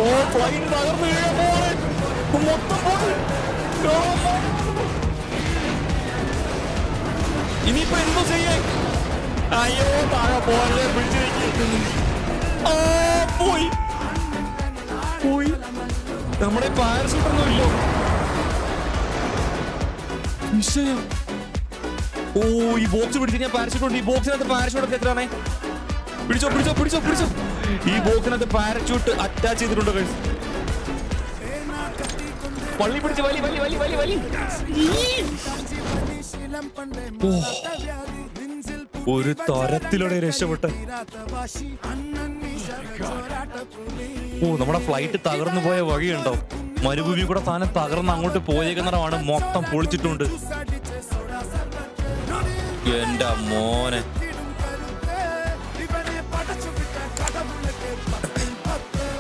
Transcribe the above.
ഓ flight തകർന്നു വീഴാൻ പോവാണ്. മൊത്തം പോയി. ഇനിയിപ്പോ എന്തോ ചെയ്യാൻ? അയ്യോ താഴെ പോലെ പിടിച്ചു പോയി പോയി. നമ്മുടെ പാരഷൂട്ടൊന്നും ഇല്ലോ. നിശ്ചയം. ഓ ഈ ബോക്സ് പിടിച്ച് ഞാൻ പാരഷൂട്ടുണ്ട്. ഈ ബോക്സിനകത്ത് പാരഷൂട്ടൊക്കെ എത്രയാണേ? പിടിച്ചോ പിടിച്ചോ പിടിച്ചോ പിടിച്ചോ. ഈ ബോക്സിനകത്ത് പാരഷൂട്ട് അറ്റാച്ച് ചെയ്തിട്ടുണ്ട്. പള്ളി പിടിച്ച് വലി വലി വലി വലി വലി. ഒരു തരത്തിലൂടെ രക്ഷപ്പെട്ട്. ഓ നമ്മുടെ ഫ്ലൈറ്റ് തകർന്നു പോയ വഴിയുണ്ടോ? മരുഭൂമി കൂടെ താനെ തകർന്ന് അങ്ങോട്ട് പോയേക്കുന്നതാണ്. മൊത്തം പൊളിച്ചിട്ടുണ്ട്. എന്റെ മോനെ.